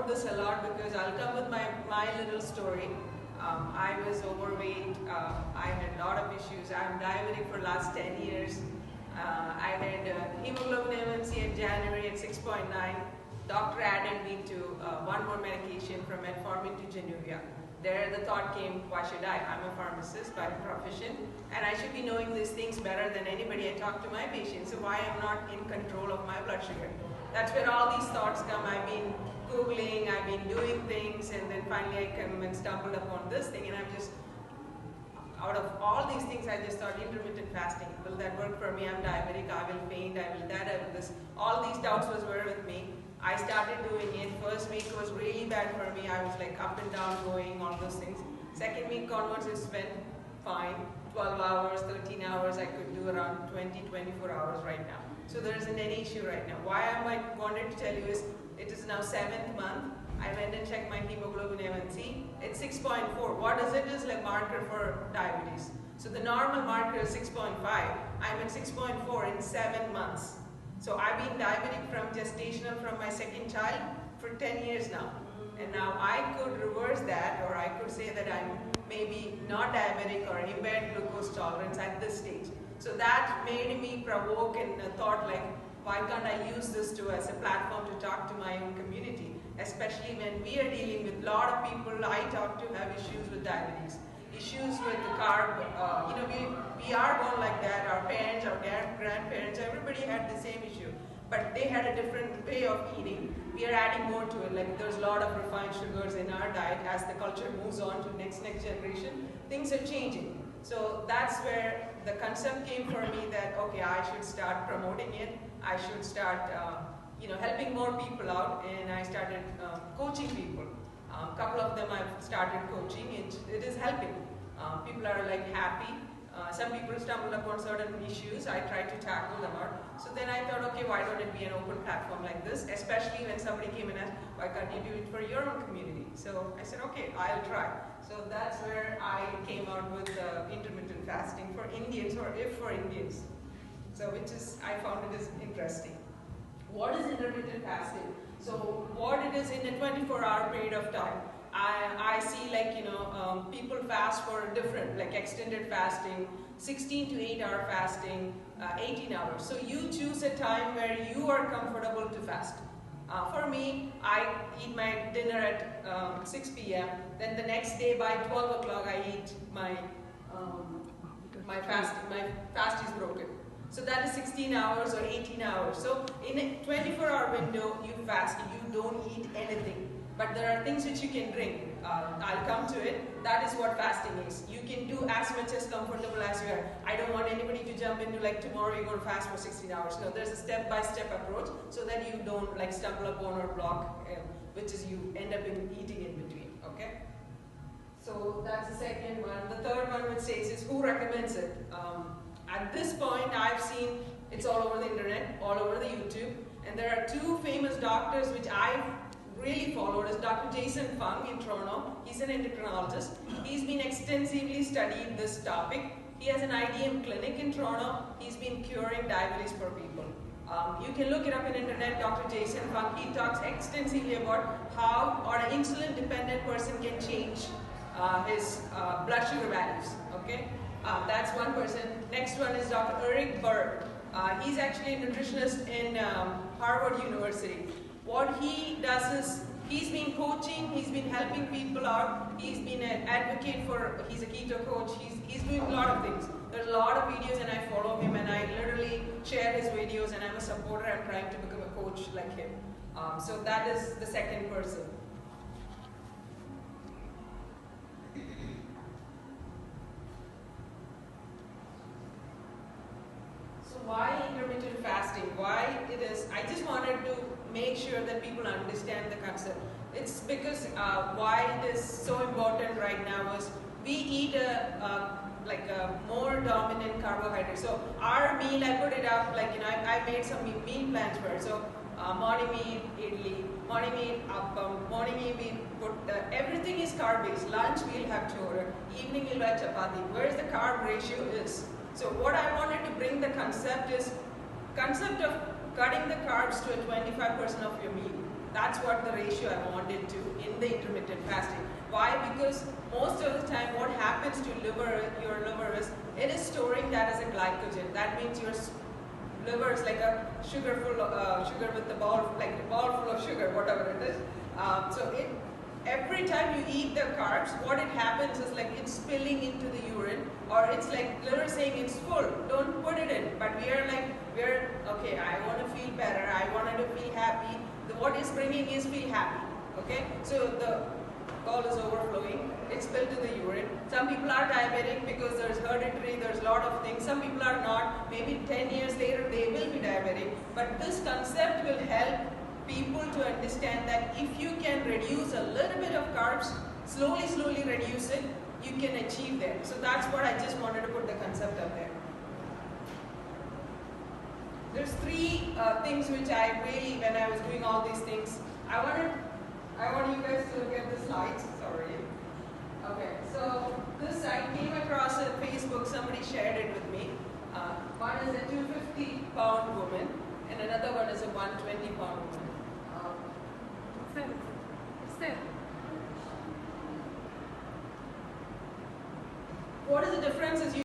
about this a lot because I'll come with my little story. I was overweight. I had a lot of issues. I'm diabetic for the last 10 years. I had hemoglobin A1C in January at 6.9. Doctor added me to one more medication from metformin to Januvia. There the thought came, why should I? I'm a pharmacist by profession and I should be knowing these things better than anybody. I talk to my patients, so why I'm not in control of my blood sugar? That's where all these thoughts come. I've been Googling, I've been doing things, and then finally I come and stumbled upon this thing, and I'm just, out of all these things, I just thought intermittent fasting, will that work for me? I'm diabetic, I will faint, I will that, I will this. All these doubts were with me. I started doing it. First week was really bad for me. I was like up and down going, all those things. Second week onwards it went fine. 12 hours, 13 hours, I could do around 20, 24 hours right now. So there isn't any issue right now. Why I wanted to tell you is, it is now 7th month. I went and checked my hemoglobin A1C. It's 6.4. What is it? Is like marker for diabetes. So the normal marker is 6.5. I'm at 6.4 in 7 months. So I've been diabetic from gestational from my second child for 10 years now. And now I could reverse that, or I could say that I'm maybe not diabetic or impaired glucose tolerance at this stage. So that made me provoke and thought like, why can't I use this as a platform to talk to my own community? Especially when we are dealing with a lot of people I talk to have issues with diabetes. Issues with the carb, we are born like that, our parents, our grandparents, everybody had the same issue. But they had a different way of eating. We are adding more to it, like there's a lot of refined sugars in our diet. As the culture moves on to next generation, things are changing. So that's where the concept came for me that, okay, I should start promoting it. I should start helping more people out, and I started coaching people. A couple of them I've started coaching. It is helping. People are like happy. Some people stumble upon certain issues. I try to tackle them out. So then I thought, okay, why don't it be an open platform like this? Especially when somebody came and asked, why can't you do it for your own community? So I said, okay, I'll try. So that's where I came out with intermittent fasting for Indians, or if for Indians. So I found it is interesting. What is intermittent fasting? So what it is in a 24-hour period of time. I see people fast for different, like extended fasting, 16 to 8-hour fasting, 18 hours. So you choose a time where you are comfortable to fast. For me, I eat my dinner at 6 p.m. Then the next day by 12 o'clock I eat my fast. My fast is broken. So that is 16 hours or 18 hours. So in a 24-hour window, you fast, you don't eat anything. But there are things which you can drink. I'll come to it. That is what fasting is. You can do as much as comfortable as you are. I don't want anybody to jump into like tomorrow you're going to fast for 16 hours. No, there's a step-by-step approach so that you don't like stumble upon or block, which is you end up eating in between. Okay? So that's the second one. The third one which says is who recommends it. At this point, I've seen it's all over the internet, all over the YouTube, and there are two famous doctors which I've really followed is Dr. Jason Fung in Toronto. He's an endocrinologist. He's been extensively studying this topic. He has an IDM clinic in Toronto. He's been curing diabetes for people. You can look it up on the internet, Dr. Jason Fung. He talks extensively about how an insulin-dependent person can change his blood sugar values. Okay, that's one person. Next one is Dr. Eric Berg. He's actually a nutritionist in Harvard University. What he does is, he's been coaching, he's been helping people out, he's been an advocate he's a keto coach, he's doing a lot of things. There's a lot of videos and I follow him and I literally share his videos and I'm a supporter, I'm trying to become a coach like him. So that is the second person. So why intermittent fasting? Why it is, I just wanted to make sure that people understand the concept. It's because why it is so important right now is we eat a more dominant carbohydrate. So our meal, I put it up I made some meal plans for it. So morning we eat idli, morning we eat appam, morning we put everything is carb based. Lunch we'll have chora, evening we'll have chapati. Where's the carb ratio is? So what I wanted to bring the concept of cutting the carbs to a 25% of your meal. That's what the ratio I wanted to in the intermittent fasting. Why? Because most of the time what happens to your liver is, it is storing that as a glycogen. That means your liver is like a sugar with the ball, like a ball full of sugar, whatever it is. Every time you eat the carbs, what it happens is like it's spilling into the urine, or it's like liver saying it's full, don't put it in. But we're okay, I want to feel better, I wanted to feel happy. What is bringing is feel happy. Okay, so the ball is overflowing, it's spilled in the urine. Some people are diabetic because there's hereditary, there's a lot of things. Some people are not. Maybe 10 years later they will be diabetic. But this concept will help people to understand that if you can reduce a little bit of carbs, slowly reduce it, you can achieve that. So that's what I just wanted to put the concept up there. There's three things which I really, when I was doing all these things, I want you guys to look at the slides. Sorry. Okay, so this I came across on Facebook. Somebody shared it with me. One is a 250-pound woman, and another one is a 120-pound woman. It's there. What is the difference? Is